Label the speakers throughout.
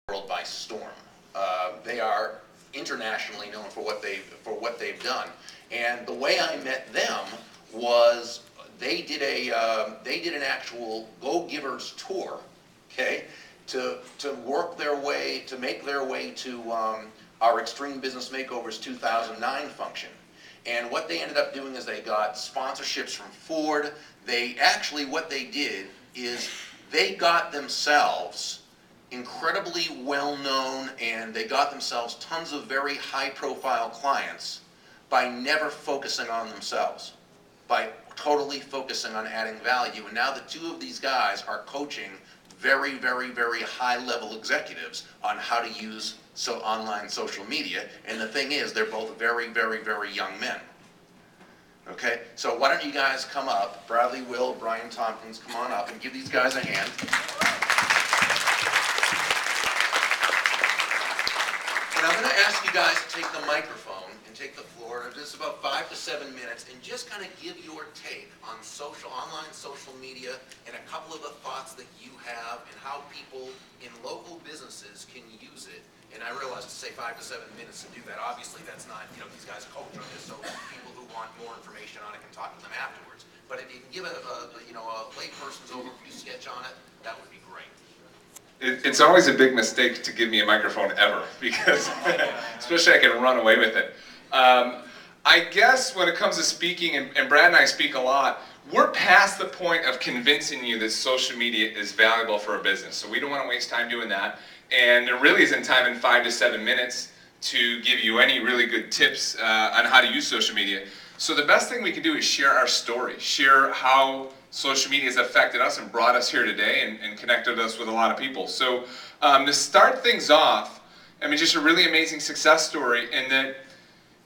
Speaker 1: world by storm. They are internationally known for what they've done. And the way I met them was they did an actual Go Givers tour, okay, to make their way to our Extreme Business Makeovers 2009 function. And what they ended up doing is they got sponsorships from Ford. What they did is they got themselves incredibly well-known, and they got themselves tons of very high-profile clients by never focusing on themselves, by totally focusing on adding value. And now the two of these guys are coaching very, very, very high-level executives on how to use online social media. And the thing is, they're both very, very, very young men. Okay, so why don't you guys come up? Bradley, Will, Brian, Tomkins, come on up and give these guys a hand. And I'm going to ask you guys to take the microphone and take the floor. Just about 5 to 7 minutes, and just kind of give your take on online social media, and a couple of the thoughts that you have and how people in local businesses can use it. And I realize to say 5 to 7 minutes to do that. Obviously, that's not, these guys coach on this, so people who want more information on it can talk to them afterwards. But if you can give a layperson's overview sketch on it, that would be great.
Speaker 2: It's always a big mistake to give me a microphone ever, because especially I can run away with it. I guess when it comes to speaking, and Brad and I speak a lot, we're past the point of convincing you that social media is valuable for a business. So we don't want to waste time doing that. And there really isn't time in 5 to 7 minutes to give you any really good tips on how to use social media. So the best thing we can do is share our story, share how social media has affected us and brought us here today and connected us with a lot of people. So to start things off, just a really amazing success story in that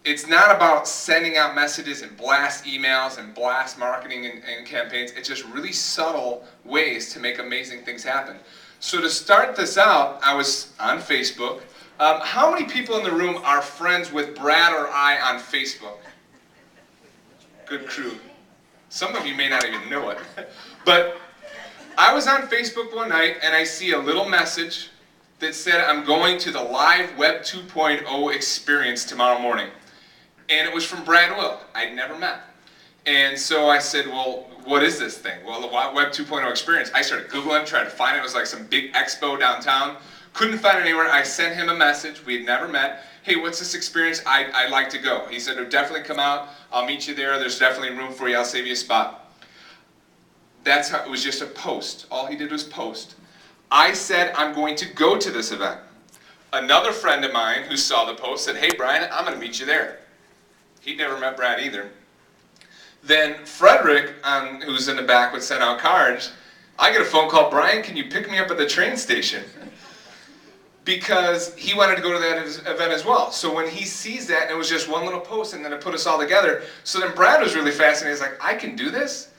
Speaker 2: it's not about sending out messages and blast emails and blast marketing and campaigns. It's just really subtle ways to make amazing things happen. So to start this out, I was on Facebook. How many people in the room are friends with Brad or I on Facebook? Good crew. Some of you may not even know it. But I was on Facebook one night and I see a little message that said, I'm going to the live Web 2.0 experience tomorrow morning. And it was from Brad Will. I'd never met. And so I said, well, what is this thing? Well, the Web 2.0 experience. I started Googling, trying to find it. It was like some big expo downtown. Couldn't find it anywhere. I sent him a message. We had never met. Hey, what's this experience? I'd like to go. He said, definitely come out. I'll meet you there. There's definitely room for you. I'll save you a spot. That's how, it was just a post. All he did was post. I said, I'm going to go to this event. Another friend of mine who saw the post said, hey, Brian, I'm going to meet you there. He'd never met Brad either. Then Frederick, who's in the back, would send out cards. I get a phone call, Brian, can you pick me up at the train station? Because he wanted to go to that event as well. So when he sees that, and it was just one little post, and then it put us all together. So then Brad was really fascinated. He's like, I can do this?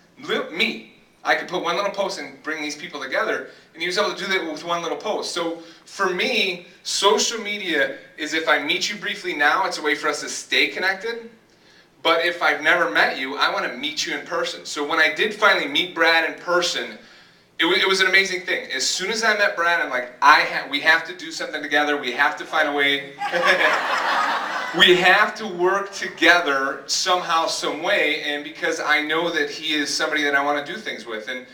Speaker 2: Me. I could put one little post and bring these people together. And he was able to do that with one little post. So for me, social media is, if I meet you briefly now, it's a way for us to stay connected. But if I've never met you, I want to meet you in person. So when I did finally meet Brad in person, it was an amazing thing. As soon as I met Brad, I'm like, we have to do something together. We have to find a way. We have to work together somehow, some way. And because I know that he is somebody that I want to do things with. And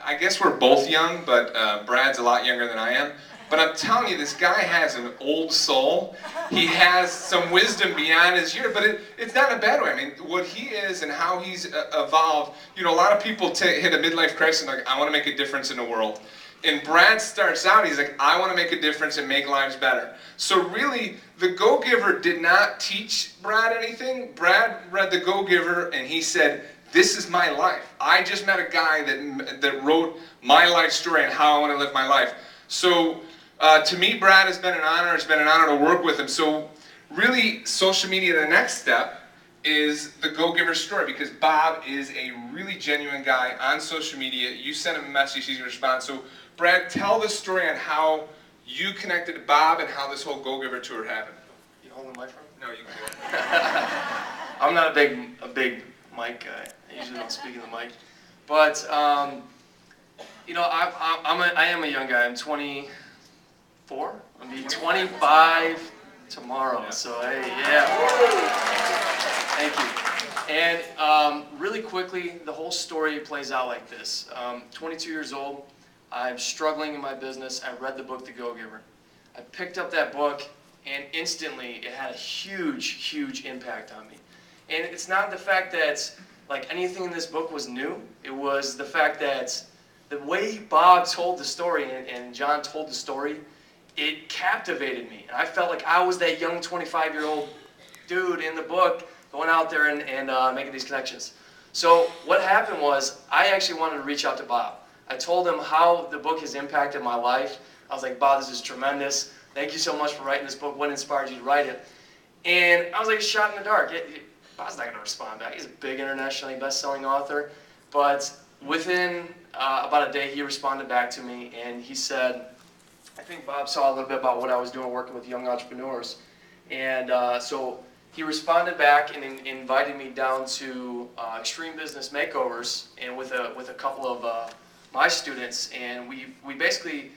Speaker 2: I guess we're both young, but Brad's a lot younger than I am. But I'm telling you, this guy has an old soul. He has some wisdom beyond his year, but it's not in a bad way. What he is and how he's evolved, a lot of people hit a midlife crisis and like, I want to make a difference in the world. And Brad starts out, he's like, I want to make a difference and make lives better. So really, the Go-Giver did not teach Brad anything. Brad read the Go-Giver and he said, this is my life. I just met a guy that wrote my life story and how I want to live my life. So to me, Brad has been an honor. It's been an honor to work with him. So really, social media, the next step is the Go-Giver story, because Bob is a really genuine guy on social media. You send him a message, he's going to respond. So Brad, tell the story on how you connected to Bob and how this whole Go-Giver tour happened.
Speaker 3: You holding the mic from?
Speaker 2: No, you can do it.
Speaker 3: I'm not a big mic guy. I usually don't speak in the mic. But, I am a young guy. I'm 20, 25 tomorrow. So hey, yeah. Thank you. And really quickly, the whole story plays out like this. 22 years old, I'm struggling in my business. I read the book, The Go-Giver. I picked up that book, and instantly it had a huge, huge impact on me. And it's not the fact that like anything in this book was new. It was the fact that the way Bob told the story and John told the story, it captivated me. And I felt like I was that young 25-year-old dude in the book going out there and making these connections. So what happened was I actually wanted to reach out to Bob. I told him how the book has impacted my life. I was like, Bob, this is tremendous. Thank you so much for writing this book. What inspired you to write it? And I was like a shot in the dark. Bob's not going to respond back. He's a big internationally best-selling author. But within about a day, he responded back to me, and he said, I think Bob saw a little bit about what I was doing working with young entrepreneurs. And so he responded back and invited me down to Extreme Business Makeovers and with a couple of my students. And we basically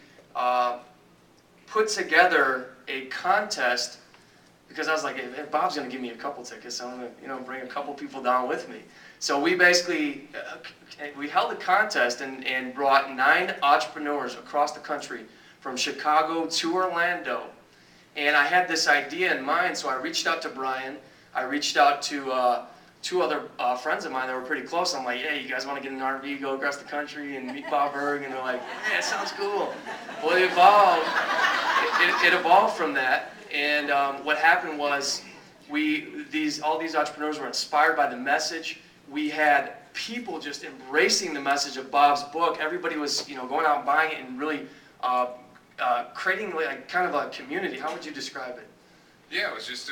Speaker 3: put together a contest because I was like, if Bob's going to give me a couple tickets, I'm going to bring a couple people down with me. So we basically we held a contest and brought 9 entrepreneurs across the country from Chicago to Orlando. And I had this idea in mind, so I reached out to Brian. I reached out to 2 other friends of mine that were pretty close. I'm like, hey, you guys want to get an RV, go across the country and meet Bob Burg? And they're like, yeah, it sounds cool. Well, it evolved from that. And what happened was all these entrepreneurs were inspired by the message. We had people just embracing the message of Bob's book. Everybody was going out and buying it and really creating like kind of a community. How would you describe it?
Speaker 2: Yeah, it was just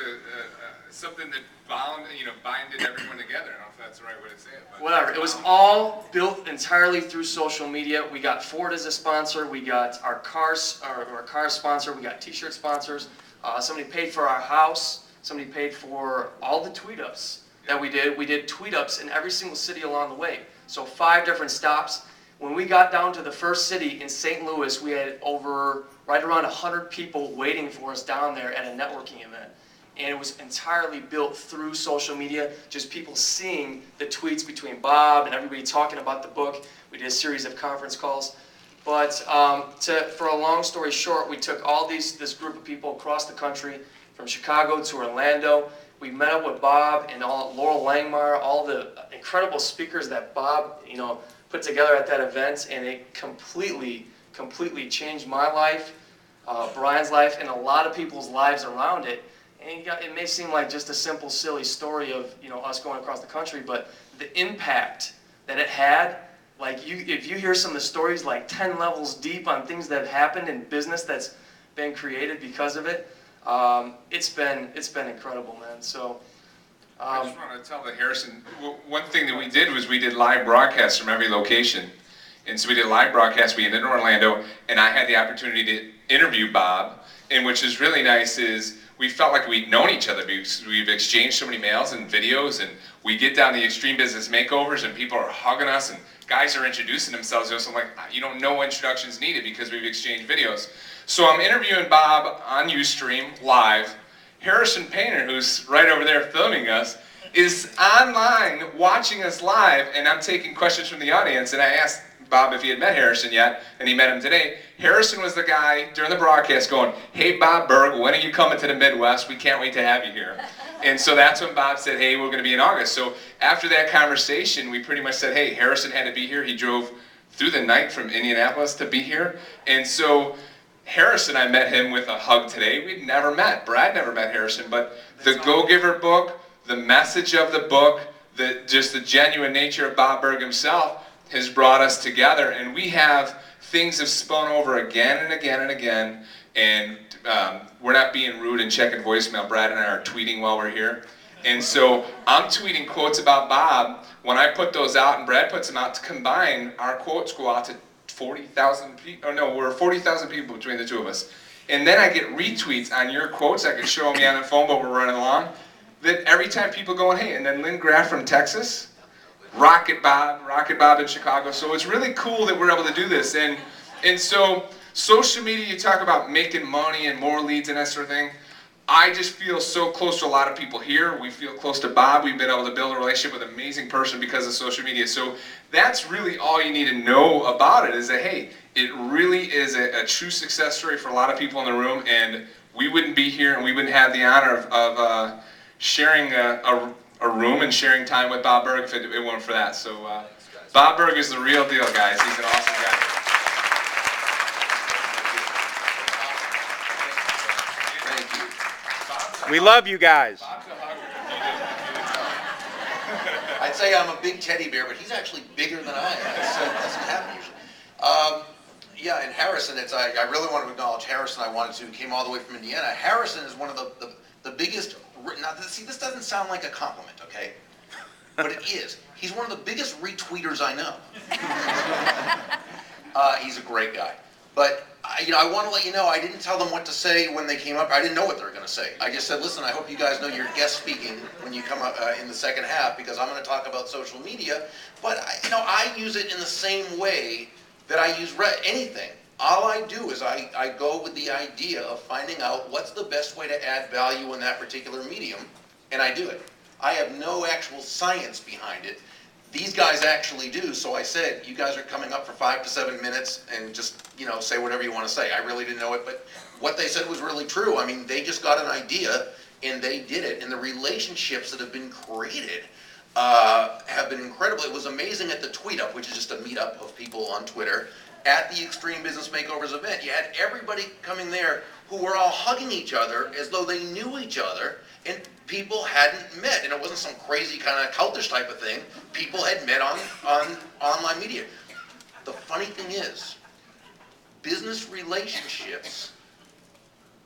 Speaker 2: something that binded everyone together. I don't know if that's the right way to say it. But,
Speaker 3: whatever. It was all built entirely through social media. We got Ford as a sponsor. We got our car sponsor. We got T-shirt sponsors. Somebody paid for our house. Somebody paid for all the tweet-ups that we did. We did tweet-ups in every single city along the way. So 5 different stops. When we got down to the first city in St. Louis, we had right around 100 people waiting for us down there at a networking event. And it was entirely built through social media, just people seeing the tweets between Bob and everybody talking about the book. We did a series of conference calls. But for a long story short, we took this group of people across the country, from Chicago to Orlando. We met up with Bob and Laurel Langmar, all the incredible speakers that Bob put together at that event, and it completely changed my life, Brian's life, and a lot of people's lives around it. And it may seem like just a simple, silly story of us going across the country, but the impact that it had, if you hear some of the stories like 10 levels deep on things that have happened in business that's been created because of it, it's been incredible, man. So.
Speaker 2: I just want to tell the Harrison, one thing that we did was we did live broadcasts from every location. And so we did live broadcasts, we ended in Orlando, and I had the opportunity to interview Bob, and which is really nice is we felt like we'd known each other because we've exchanged so many mails and videos, and we get down to Extreme Business Makeovers and people are hugging us and guys are introducing themselves to us. I'm like, no introductions needed because we've exchanged videos. So I'm interviewing Bob on Ustream live. Harrison Painter, who's right over there filming us, is online watching us live, and I'm taking questions from the audience, and I asked Bob if he had met Harrison yet, and he met him today. Harrison was the guy during the broadcast going, hey Bob Burg, when are you coming to the Midwest? We can't wait to have you here. And so that's when Bob said, hey, we're going to be in August. So after that conversation, we pretty much said, hey, Harrison had to be here. He drove through the night from Indianapolis to be here. And so Harrison, I met him with a hug today. We'd never met. Brad never met Harrison, but the Go-Giver book, the message of the book, just the genuine nature of Bob Burg himself has brought us together, and things have spun over again and again and again, and we're not being rude and checking voicemail. Brad and I are tweeting while we're here, and so I'm tweeting quotes about Bob. When I put those out and Brad puts them out, to combine, our quotes go out to 40,000 people. Oh no, we're 40,000 people between the two of us. And then I get retweets on your quotes. I can show them you on the phone, but we're running along. That every time people going, hey, and then Lynn Graff from Texas, Rocket Bob in Chicago. So it's really cool that we're able to do this. And so social media, you talk about making money and more leads and that sort of thing. I just feel so close to a lot of people here. We feel close to Bob. We've been able to build a relationship with an amazing person because of social media. So that's really all you need to know about it, is that, hey, it really is a true success story for a lot of people in the room, and we wouldn't be here and we wouldn't have the honor of sharing a room and sharing time with Bob Burg if it weren't for that. So Bob Burg is the real deal, guys. He's an awesome guy.
Speaker 4: We love you guys.
Speaker 1: I'd say I'm a big teddy bear, but he's actually bigger than I am. That doesn't happen usually. Yeah, and Harrison, I really want to acknowledge Harrison. Came all the way from Indiana. Harrison is one of the biggest, now see, this doesn't sound like a compliment, okay? But it is. He's one of the biggest retweeters I know. He's a great guy. But I want to let you know, I didn't tell them what to say when they came up. I didn't know what they were going to say. I just said, listen, I hope you guys know you're guest speaking when you come up in the second half, because I'm going to talk about social media. But I use it in the same way that I use anything. All I do is I go with the idea of finding out what's the best way to add value in that particular medium, and I do it. I have no actual science behind it. These guys actually do, so I said, you guys are coming up for 5 to 7 minutes and just, say whatever you want to say. I really didn't know it, but what they said was really true. I mean, they just got an idea and they did it. And the relationships that have been created have been incredible. It was amazing at the Tweet Up, which is just a meetup of people on Twitter. At the Extreme Business Makeovers event, you had everybody coming there who were all hugging each other as though they knew each other, and people hadn't met. And it wasn't some crazy kind of cultish type of thing. People had met on online media. The funny thing is, business relationships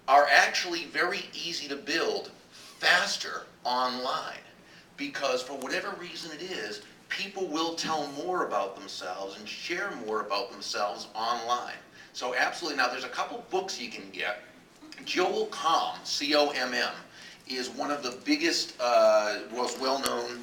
Speaker 1: are actually very easy to build faster online, because for whatever reason it is, people will tell more about themselves and share more about themselves online. So absolutely. Now, there's a couple books you can get. Joel Comm, C-O-M-M, is one of the biggest, most well-known